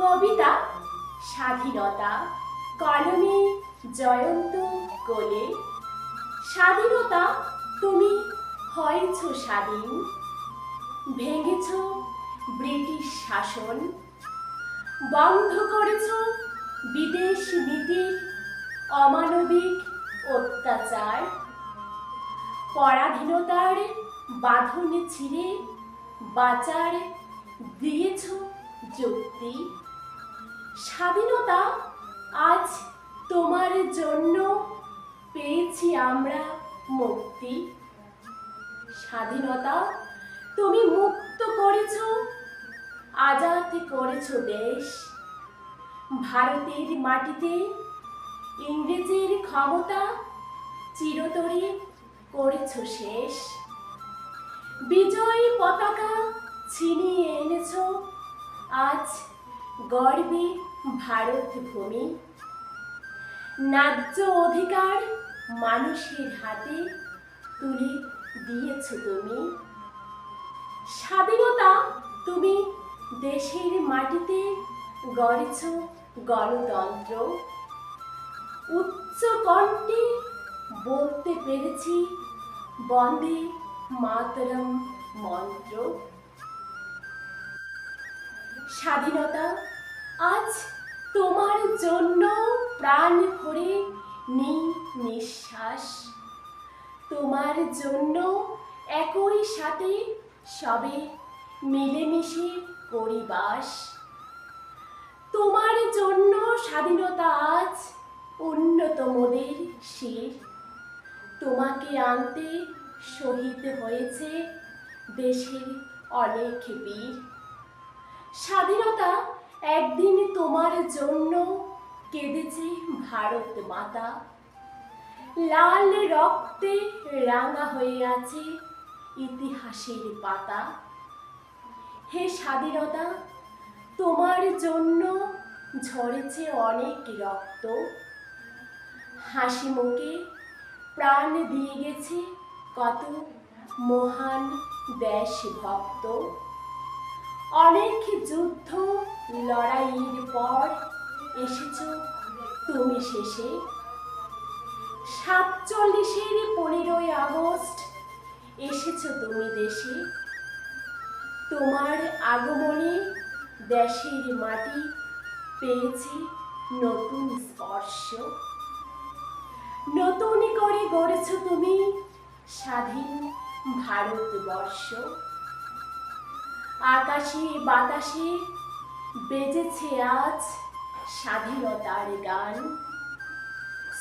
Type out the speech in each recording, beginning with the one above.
কবিতা স্বাধীনতা, কলমে জয়ন্ত কোলে। স্বাধীনতা, তুমি হয়েছ স্বাধীন, ভেঙেছ ব্রিটিশ শাসন, বন্ধ করেছ বিদেশ নীতির অমানবিক অত্যাচার, পরাধীনতার বাঁধন ছিঁড়ে বাঁচার দিয়েছ যুক্তি। স্বাধীনতা, আজ তোমার জন্য পেয়েছি আমরা মুক্তি। স্বাধীনতা, তুমি মুক্ত করেছ, আজাদ করেছ দেশ। ভারতের মাটিতে ইংরেজের ক্ষমতা চিরতরে করেছ শেষ। বিজয় পতাকা ছিনিয়ে এনেছ, আজ গর্বে ভারত ভূমি। ন্যায্য অধিকার মানুষের হাতে তুলে দিয়েছ তুমি। স্বাধীনতা, তুমি দেশের মাটিতে গড়েছ গণতন্ত্র। উচ্চ কণ্ঠে বলতে পেরেছি বন্দে মাতরম মন্ত্র। স্বাধীনতা, আজ তোমার জন্য প্রাণ ভরে নিই নিঃশ্বাস। তোমার জন্য একই সাথে সবে মিলেমিশে করি বাস। তোমার জন্য স্বাধীনতা আজ উন্নত মোদের শির। তোমাকে আনতে শহীদ হয়েছে দেশের অনেক বীর। স্বাধীনতা, একদিন তোমার জন্য কেঁদেছে ভারত মাতা। লাল রক্তে রাঙা হয়ে আছে ইতিহাসের পাতা। হে স্বাধীনতা, তোমার জন্য ঝরেছে অনেক রক্ত। হাসি মুখে প্রাণ দিয়ে গেছে কত মহান দেশভক্ত। অনেক যুদ্ধ লড়াইয়ের পর এসেছ তুমি শেষে। 47-এর 15ই আগস্ট এসেছ তুমি দেশে। তোমার আগমনে দেশের মাটি পেয়েছে নতুন স্পর্শ। নতুন করে গড়েছ তুমি স্বাধীন ভারতবর্ষ। আকাশে বাতাসে বেজেছে আজ স্বাধীনতার গান।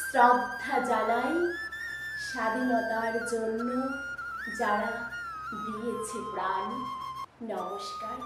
শ্রদ্ধা জানাই স্বাধীনতার জন্য যারা দিয়েছে প্রাণ। নমস্কার।